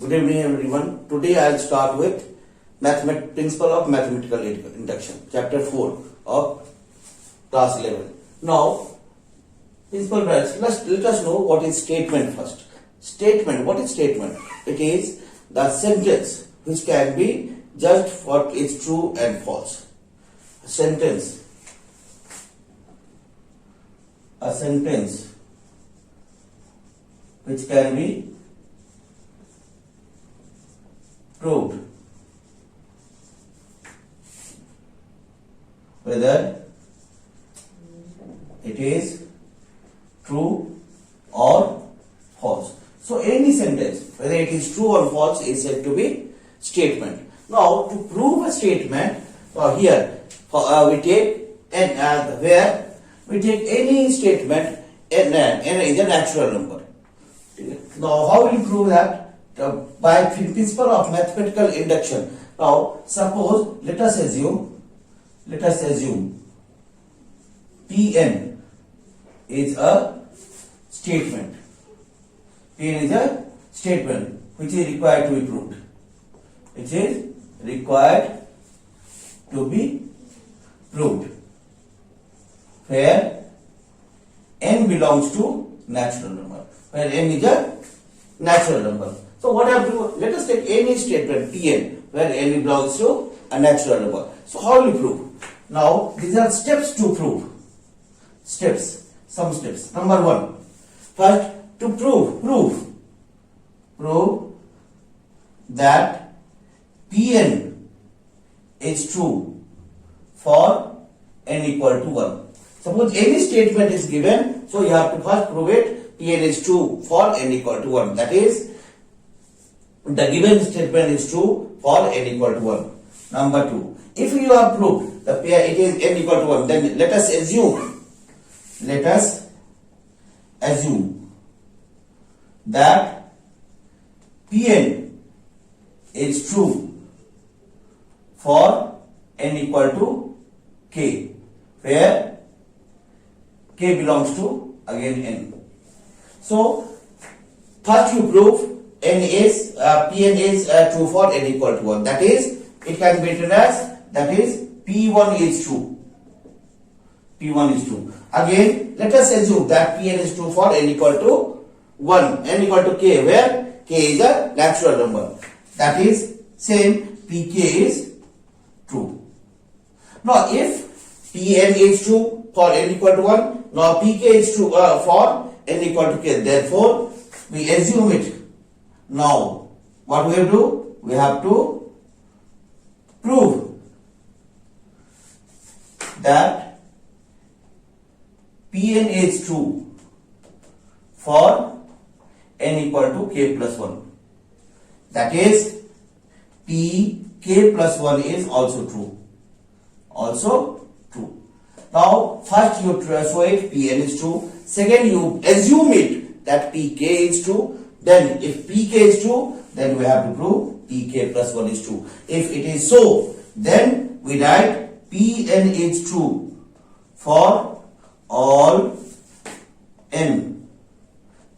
Good evening, everyone. Today I'll start with Principle of Mathematical Induction, Chapter 4 of Class 11. Now, Principle let us know what is statement first. Statement. What is statement? It is the sentence which can be judged for its true and false. A sentence which can be proved whether it is true or false. So any sentence, whether it is true or false, is said to be statement. Now to prove a statement, here we take where we take any statement n is a natural number. Now how will you prove that? By principle of mathematical induction. Now suppose let us assume Pn is a statement. Pn is a statement which is required to be proved. Which is required to be proved. Where n belongs to natural number. Where n is a natural number. So what I have to do? Let us take any statement Pn where n belongs to a natural number. So how will you prove? Now these are steps to prove. Some steps. Number 1. First, to prove that Pn is true for n equal to 1. Suppose any statement is given, so you have to first prove it. Pn is true for n equal to 1. That is, the given statement is true for n equal to 1. Number 2. If you have proved that it is n equal to 1, then let us assume that Pn is true for n equal to k, where k belongs to again n. So first you prove Pn is true for n equal to 1. That is, it can be written as, that is, P1 is true. P1 is true. Again, let us assume that Pn is true for n equal to 1, n equal to k, where k is a natural number. That is, same, Pk is true. Now, if Pn is true for n equal to 1, now Pk is true for n equal to k. Therefore, we assume it. Now, what we have to do? We have to prove that Pn is true for n equal to k plus 1. That is, Pk plus 1 is also true. Now, first you show it Pn is true. Second, you assume it that Pk is true. Then, if Pk is true, then we have to prove Pk plus 1 is true. If it is so, then we write Pn is true for all n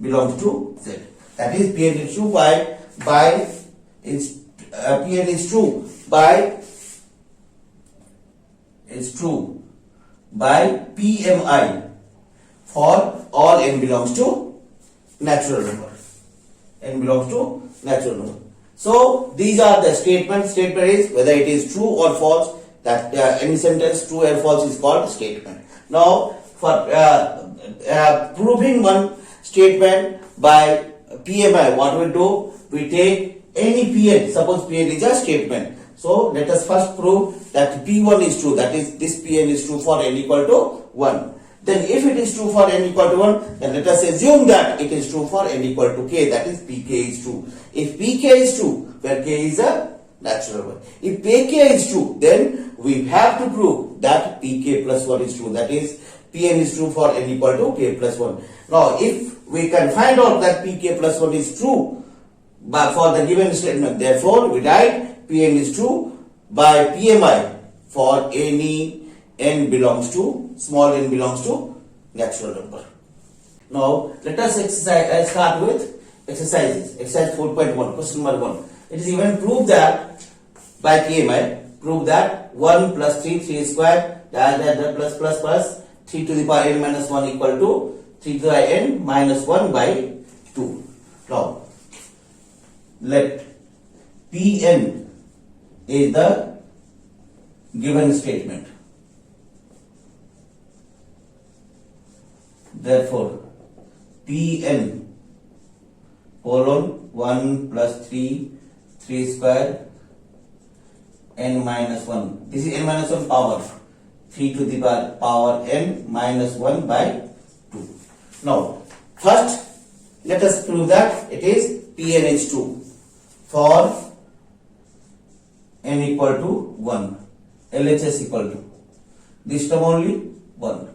belongs to z. That is, Pn is true Pn is true by Pmi for all n belongs to natural number. N belongs to natural number. So these are the statements. Statement is whether it is true or false. That any sentence true or false is called statement. Now for proving one statement by PMI, what we do? We take any Pn. Suppose Pn is a statement. So let us first prove that P1 is true. That is, this Pn is true for n equal to 1. Then if it is true for n equal to 1, then let us assume that it is true for n equal to k. That is, Pk is true. If Pk is true, where k is a natural number. If Pk is true, then we have to prove that Pk plus 1 is true. That is, Pn is true for n equal to k plus 1. Now, if we can find out that Pk plus 1 is true for the given statement, therefore we write Pn is true by Pmi for any small n belongs to natural number. Now let us start with exercise 4.1, question number 1. It is even proved that by KMI, prove that 1 plus 3 square, plus 3 to the power n minus 1 equal to 3 to the n minus 1 by 2. Now, let Pn is the given statement. Therefore, Pn colon 1 plus 3 square n minus 1. This is n minus 1 power 3 to the power n minus 1 by 2. Now, first let us prove that it is Pn is true for n equal to 1, LHS equal to this term only 1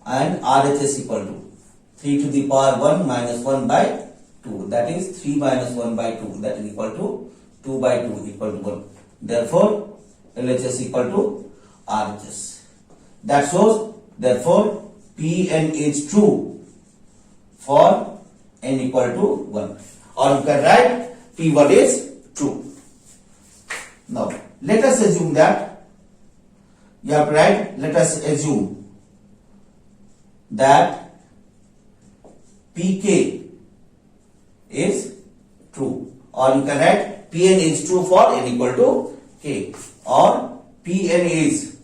and RHS equal to 3 to the power 1 minus 1 by 2, that is 3 minus 1 by 2, that is equal to 2 by 2 equal to 1. Therefore, LHS equal to RHS. That shows, therefore, Pn is true for n equal to 1. Or you can write P1 is true. Now, let us assume that, you have to write, let us assume that Pk is true. Or you can write Pn is true for n equal to k. Or Pn is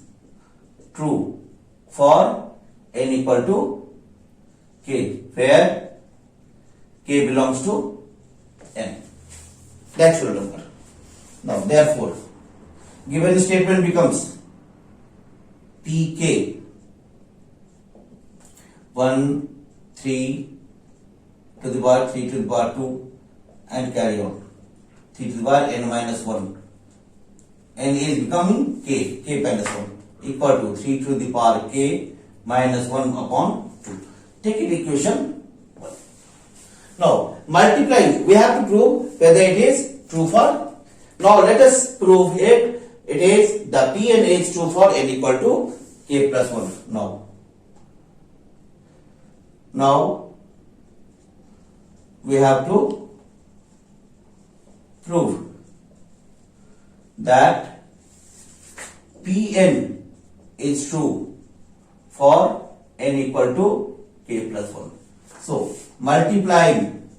true for n equal to k, where k belongs to n, natural number. Now, therefore, given statement becomes Pk 1, 3 to the power 3 to the power 2 and carry on 3 to the power n minus 1. N is becoming k minus 1 equal to 3 to the power k minus 1 upon 2. Take it equation 1. Now, multiplying, we have to prove whether it is true for. Now, let us prove it. It is the Pn is true for n equal to k plus 1. Now, we have to prove that Pn is true for n equal to k plus 1. So, multiplying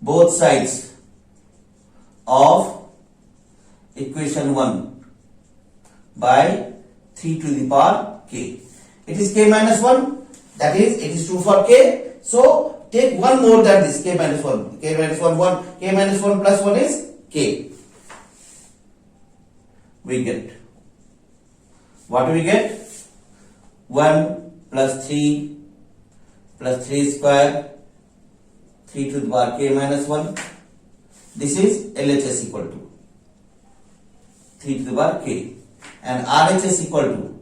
both sides of equation 1 by 3 to the power k. It is k minus 1, that is, it is true for k. So, take one more than this, k minus 1. K minus 1, k minus 1 plus 1 is k. We get, what do we get? 1 plus 3 square 3 to the power k minus 1. This is LHS equal to 3 to the power k, and RHS equal to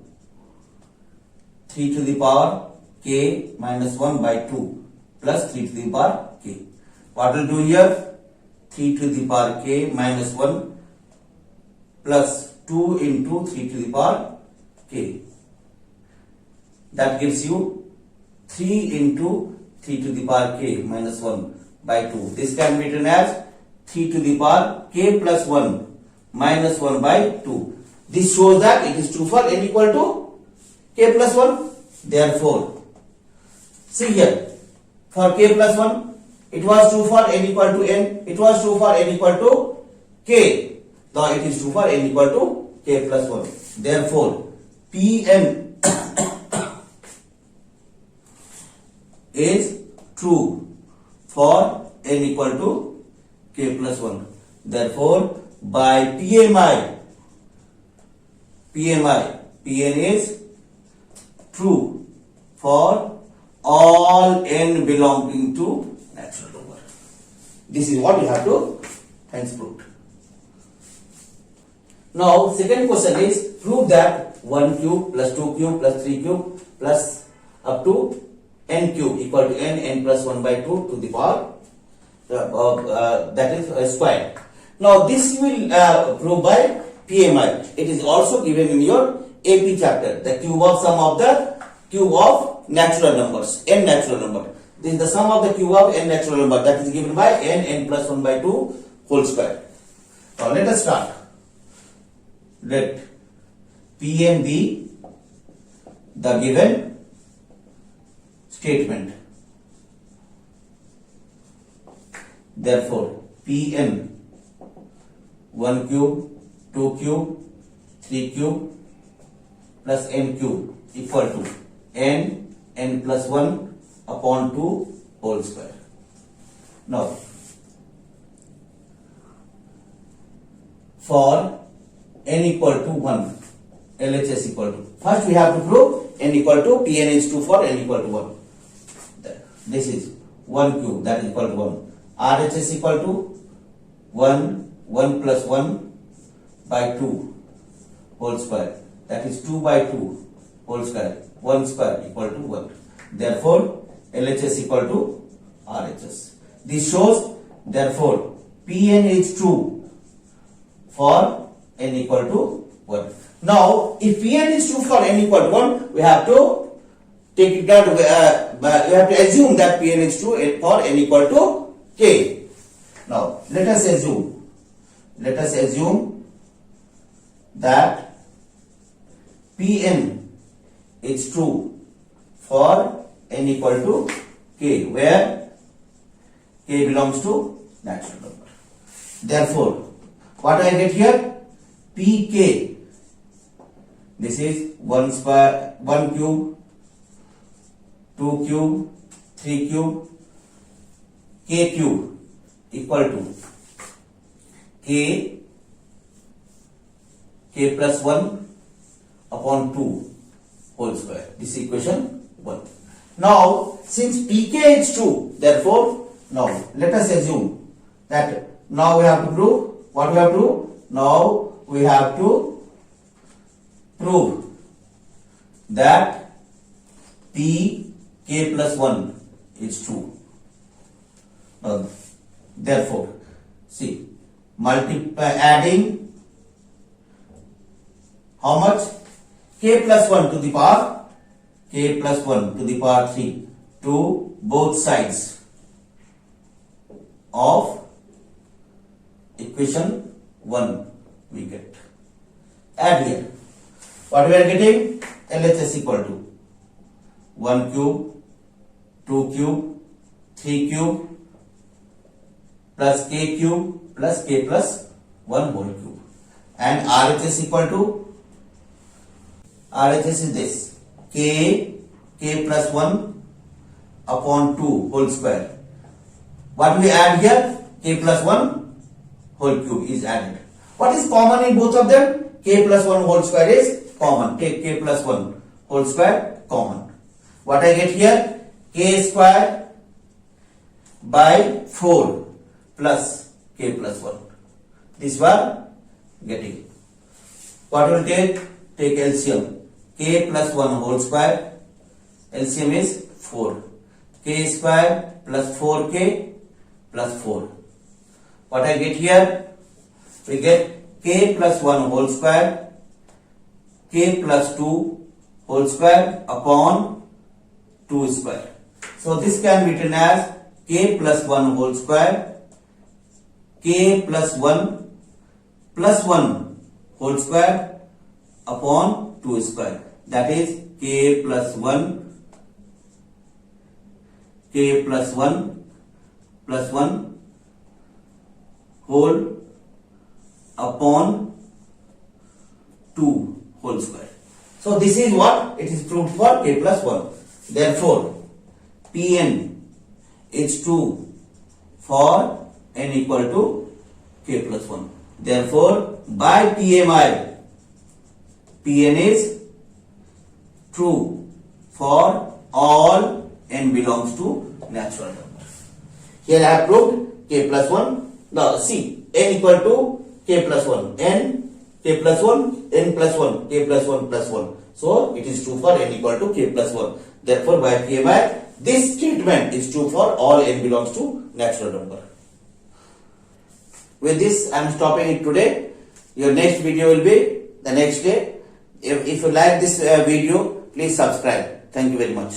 3 to the power k minus 1 by 2 plus 3 to the power k. What will do here? 3 to the power k minus 1 plus 2 into 3 to the power k. That gives you 3 into 3 to the power k minus 1 by 2. This can be written as 3 to the power k plus 1 minus 1 by 2. This shows that it is true for n equal to k plus 1. Therefore, see here, for k plus 1, it was true for n equal to n, it was true for n equal to k. Now it is true for n equal to k plus 1. Therefore, Pn is true for n equal to k plus 1. Therefore, by PMI, Pn is true for all n belonging to natural number. This is what you have to hence prove. Now, second question is prove that 1 cube plus 2 cube plus 3 cube plus up to n cube equal to n plus 1 by 2 to the power that is square. Now, this you will prove by PMI. It is also given in your AP chapter, the cube of sum of the cube of natural numbers, n natural number. This is the sum of the cube of n natural number, that is given by n plus 1 by 2 whole square. Now let us start. Let Pn be the given statement. Therefore, Pn 1 cube, 2 cube, 3 cube plus n cube equal to n plus 1 upon 2 whole square. Now, for n equal to 1, LHS equal to, first we have to prove n equal to Pn is 2 for n equal to 1. This is 1 cube, that is equal to 1. RHS equal to 1 plus 1 by 2 whole square, that is 2 by 2 whole square, 1 square equal to 1. Therefore, LHS equal to RHS. This shows, therefore, Pn is true for n equal to 1. Now, if Pn is true for n equal to 1, we have to take it down, we have to assume that Pn is true for n equal to k. Now, let us assume that Pn is true for n equal to k, where k belongs to natural number. Therefore, what I get here? Pk, this is 1 square, 1 cube, 2 cube, 3 cube, k cube equal to k plus 1 upon 2 whole square. This is equation 1. Now, since Pk is true, therefore, now let us assume that now we have to prove, what we have to do? Now we have to prove that Pk plus 1 is true. Therefore, see, adding how much? K plus 1 to the power, k plus 1 to the power 3 to both sides of equation 1 we get. Add here. What we are getting? LHS equal to 1 cube, 2 cube, 3 cube plus k cube plus k plus 1 whole cube. And RHS equal to, RHS is this, k plus 1 upon 2 whole square. What we add here? K plus 1 whole cube is added. What is common in both of them? K plus 1 whole square is common. Take k plus 1 whole square common. What I get here? K square by 4 plus k plus 1. This one getting. What will take? Take LCM. K plus 1 whole square. LCM is 4. K square plus 4k plus 4. What I get here? We get k plus 1 whole square, k plus 2 whole square upon 2 square. So this can be written as k plus 1 whole square, k plus 1 whole square upon 2 square. That is k plus 1 whole upon 2 whole square. So this is what it is proved for k plus 1. Therefore, Pn is true for n equal to k plus 1. Therefore, by PMI, Pn is true for all n belongs to natural number. Here I have proved k plus 1. Now see, n equal to k plus 1, n, k plus 1, n plus 1, k plus 1 plus 1. So it is true for n equal to k plus 1. Therefore, by PMI, this statement is true for all n belongs to natural number. With this, I am stopping it today. Your next video will be the next day. If you like this video, please subscribe. Thank you very much.